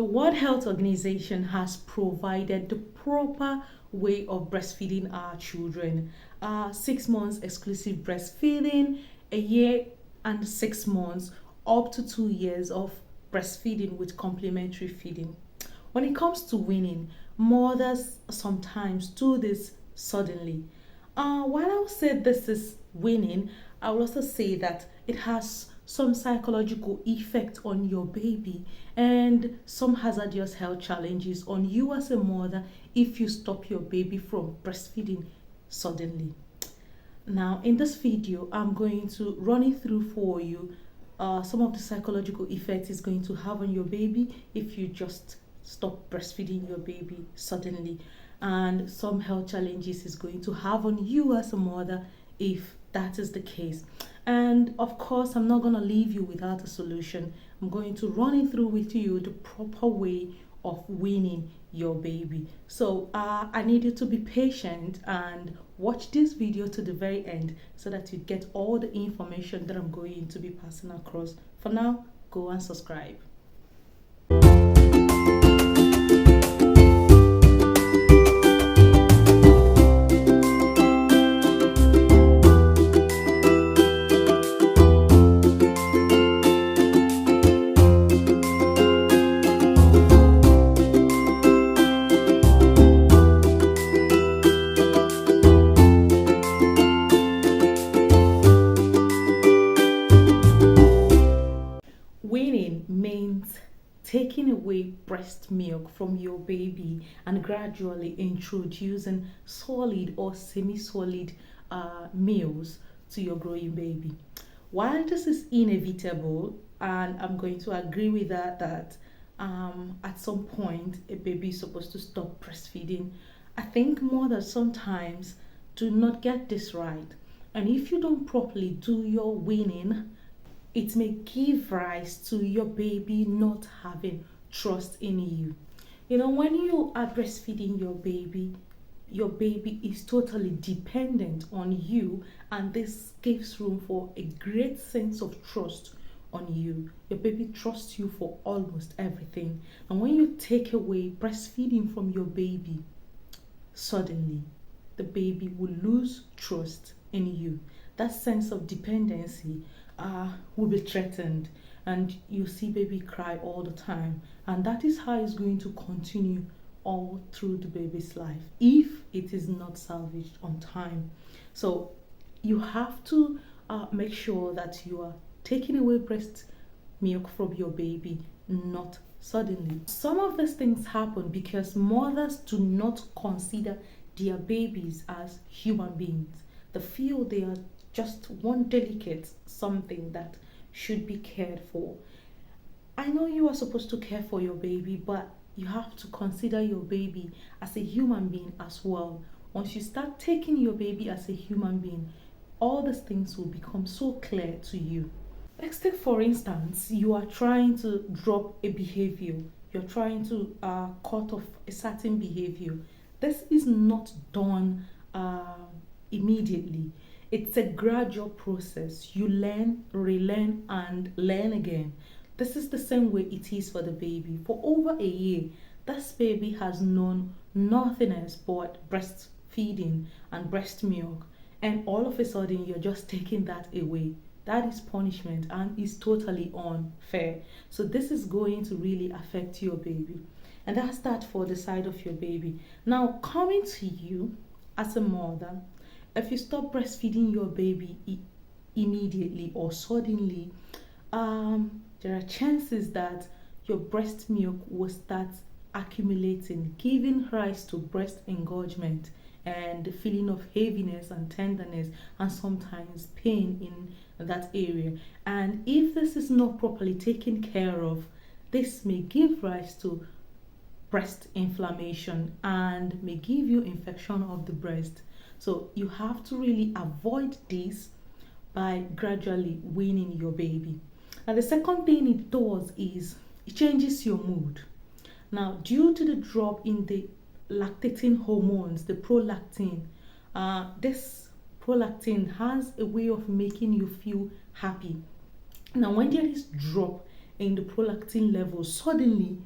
The World Health Organization has provided the proper way of breastfeeding our children. 6 months exclusive breastfeeding, a year and 6 months, up to 2 years of breastfeeding with complementary feeding. When it comes to weaning, mothers sometimes do this suddenly. While I would say this is weaning, I will also say that it has some psychological effect on your baby and some hazardous health challenges on you as a mother if you stop your baby from breastfeeding suddenly. Now, in this video, I'm going to run it through for you some of the psychological effects it's going to have on your baby if you just stop breastfeeding your baby suddenly, and some health challenges it's going to have on you as a mother if that is the case. And of course, I'm not going to leave you without a solution. I'm going to run it through with you the proper way of weaning your baby. So I need you to be patient and watch this video to the very end so that you get all the information that I'm going to be passing across. For now, go and subscribe. Weaning means taking away breast milk from your baby and gradually introducing solid or semi-solid meals to your growing baby. While this is inevitable, and I'm going to agree with that at some point a baby is supposed to stop breastfeeding, I think mothers sometimes do not get this right. And if you don't properly do your weaning, it may give rise to your baby not having trust in you. You know, when you are breastfeeding your baby is totally dependent on you, and this gives room for a great sense of trust on you. Your baby trusts you for almost everything. And when you take away breastfeeding from your baby, suddenly the baby will lose trust in you. That sense of dependency will be threatened, and you see baby cry all the time, and that is how it's going to continue all through the baby's life if it is not salvaged on time. So you have to make sure that you are taking away breast milk from your baby not suddenly. Some of these things happen because mothers do not consider their babies as human beings. They feel they are just one delicate something that should be cared for. I know you are supposed to care for your baby, but you have to consider your baby as a human being as well. Once you start taking your baby as a human being, all these things will become so clear to you. Let's take, for instance, you are trying to drop a behavior. You're trying to cut off a certain behavior. This is not done immediately. It's a gradual process. You learn, relearn, and learn again. This is the same way it is for the baby. For over a year, this baby has known nothing else but breastfeeding and breast milk. And all of a sudden, you're just taking that away. That is punishment and is totally unfair. So this is going to really affect your baby. And that's that for the side of your baby. Now, coming to you as a mother, if you stop breastfeeding your baby immediately or suddenly, there are chances that your breast milk will start accumulating, giving rise to breast engorgement and the feeling of heaviness and tenderness and sometimes pain in that area. And if this is not properly taken care of, this may give rise to breast inflammation and may give you infection of the breast. So you have to really avoid this by gradually weaning your baby. And the second thing it does is it changes your mood. Now, due to the drop in the lactating hormones, the prolactin, this prolactin has a way of making you feel happy. Now, when there is drop in the prolactin level, suddenly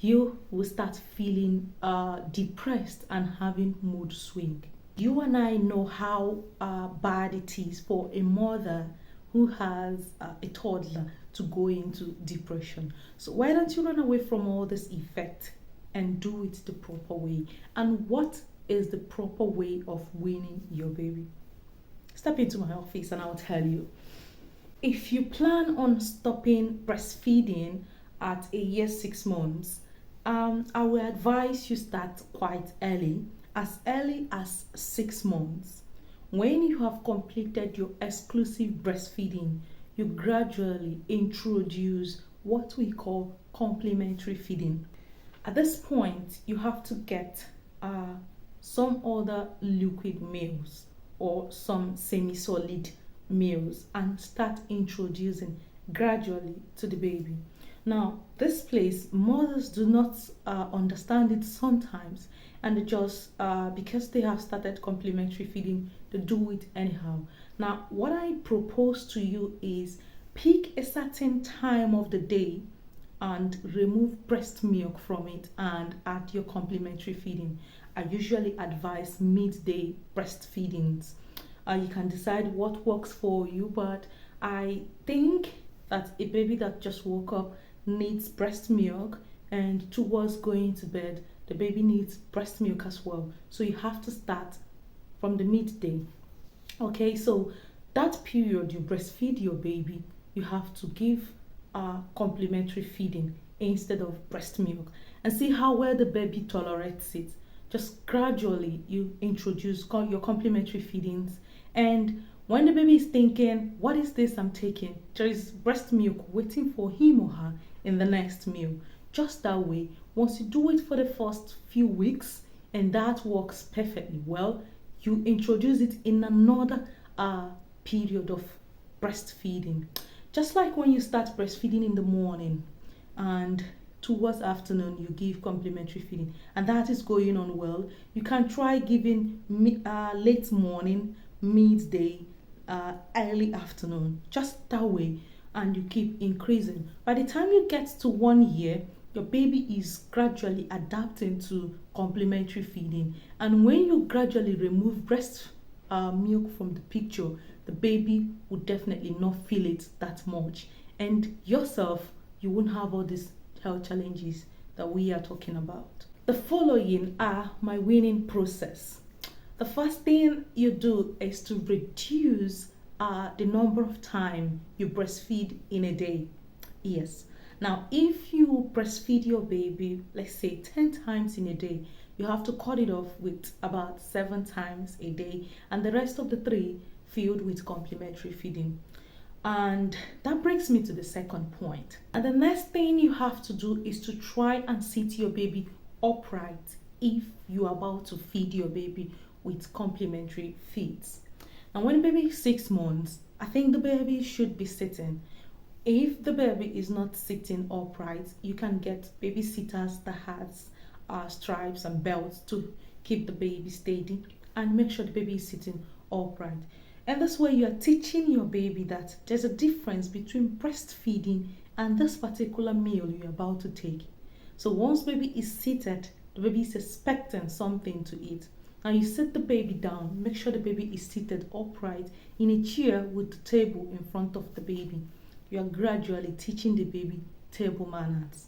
you will start feeling depressed and having mood swing. You and I know how bad it is for a mother who has a toddler to go into depression. So why don't you run away from all this effect and do it the proper way? And what is the proper way of weaning your baby? Step into my office and I'll tell you. If you plan on stopping breastfeeding at a year 6 months, I will advise you start quite early as 6 months. When you have completed your exclusive breastfeeding, you gradually introduce what we call complementary feeding. At this point, you have to get some other liquid meals or some semi-solid meals and start introducing gradually to the baby. Now, this place, mothers do not understand it sometimes, and they just, because they have started complementary feeding, they do it anyhow. Now, what I propose to you is pick a certain time of the day and remove breast milk from it and add your complementary feeding. I usually advise midday breastfeedings. You can decide what works for you, but I think that a baby that just woke up needs breast milk, and towards going to bed the baby needs breast milk as well, so you have to start from the midday. Okay, so that period you breastfeed your baby, you have to give complementary feeding instead of breast milk, and see how well the baby tolerates it. Just gradually you introduce your complementary feedings, and when the baby is thinking, what is this I'm taking, there is breast milk waiting for him or her in the next meal. Just that way, once you do it for the first few weeks and that works perfectly well, you introduce it in another period of breastfeeding. Just like when you start breastfeeding in the morning and towards afternoon you give complementary feeding and that is going on well, you can try giving late morning, midday, early afternoon, just that way, and you keep increasing. By the time you get to 1 year, your baby is gradually adapting to complementary feeding, and when you gradually remove breast milk from the picture, the baby would definitely not feel it that much, and yourself, you won't have all these health challenges that we are talking about. The following are my weaning process. The first thing you do is to reduce the number of time you breastfeed in a day. Yes. Now, if you breastfeed your baby, let's say 10 times in a day, you have to cut it off with about 7 times a day, and the rest of the 3 filled with complementary feeding. And that brings me to the second point. And the next thing you have to do is to try and sit your baby upright if you are about to feed your baby with complementary feeds. And when the baby is 6 months, I think the baby should be sitting. If the baby is not sitting upright, you can get baby sitters that has stripes and belts to keep the baby steady and make sure the baby is sitting upright. And that's why you are teaching your baby that there's a difference between breastfeeding and this particular meal you're about to take. So once baby is seated, the baby is expecting something to eat. Now you sit the baby down, make sure the baby is seated upright in a chair with the table in front of the baby. You are gradually teaching the baby table manners.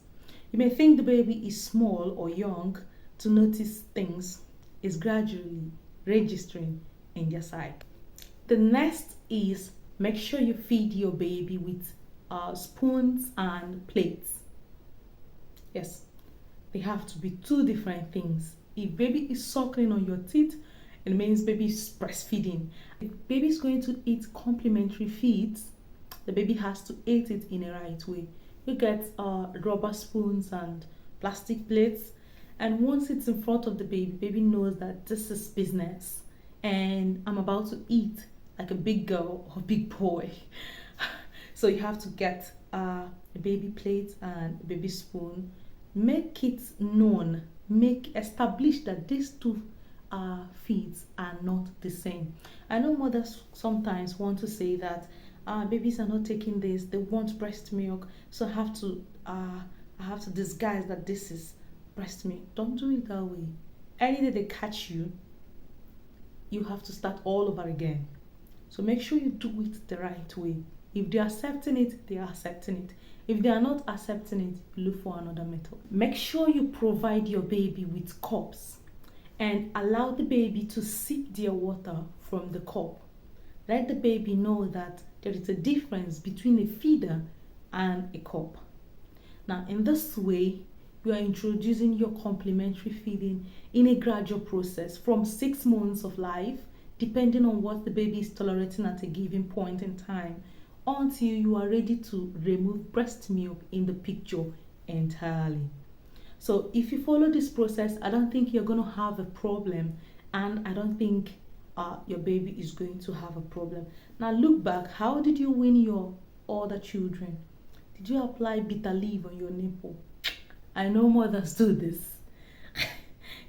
You may think the baby is small or young to notice things, is gradually registering in their side. The next is make sure you feed your baby with spoons and plates. Yes, they have to be 2 different things. If baby is suckling on your teeth, it means baby is breastfeeding. If baby is going to eat complementary feeds, the baby has to eat it in a right way. You get rubber spoons and plastic plates, and once it's in front of the baby, baby knows that this is business and I'm about to eat like a big girl or big boy. So you have to get a baby plate and a baby spoon. Make it known, establish that these 2 feeds are not the same. I know mothers sometimes want to say that babies are not taking this, they want breast milk, so I have to I have to disguise that this is breast milk. Don't do it that way. Any day they catch you, you have to start all over again. So make sure you do it the right way. If they are accepting it, they are accepting it. If they are not accepting it, look for another method. Make sure you provide your baby with cups and allow the baby to sip their water from the cup. Let the baby know that there is a difference between a feeder and a cup. Now, in this way, you are introducing your complementary feeding in a gradual process from 6 months of life, depending on what the baby is tolerating at a given point in time, until you are ready to remove breast milk in the picture entirely. So if you follow this process, I don't think you're going to have a problem, and I don't think your baby is going to have a problem. Now look back, how did you wean your other children? Did you apply bitter leaf on your nipple? I know mothers do this.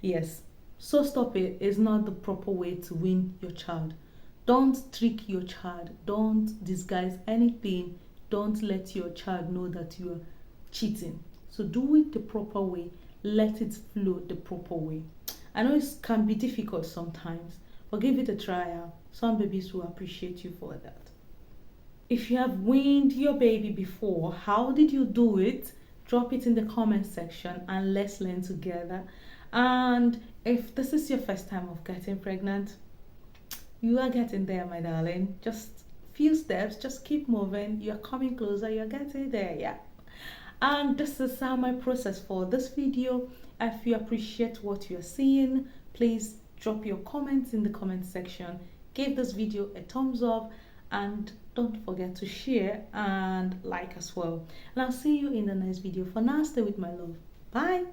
Yes, so stop it. It's not the proper way to wean your child. Don't trick your child. Don't disguise anything. Don't let your child know that you are cheating. So do it the proper way. Let it flow the proper way. I know it can be difficult sometimes, but give it a try. Some babies will appreciate you for that. If you have weaned your baby before, how did you do it? Drop it in the comment section and let's learn together. And if this is your first time of getting pregnant, you are getting there, my darling. Just few steps, just keep moving. You're coming closer, you're getting there, yeah. And this is my process for this video. If you appreciate what you're seeing, please drop your comments in the comment section. Give this video a thumbs up and don't forget to share and like as well. And I'll see you in the next video. For now, stay with my love. Bye.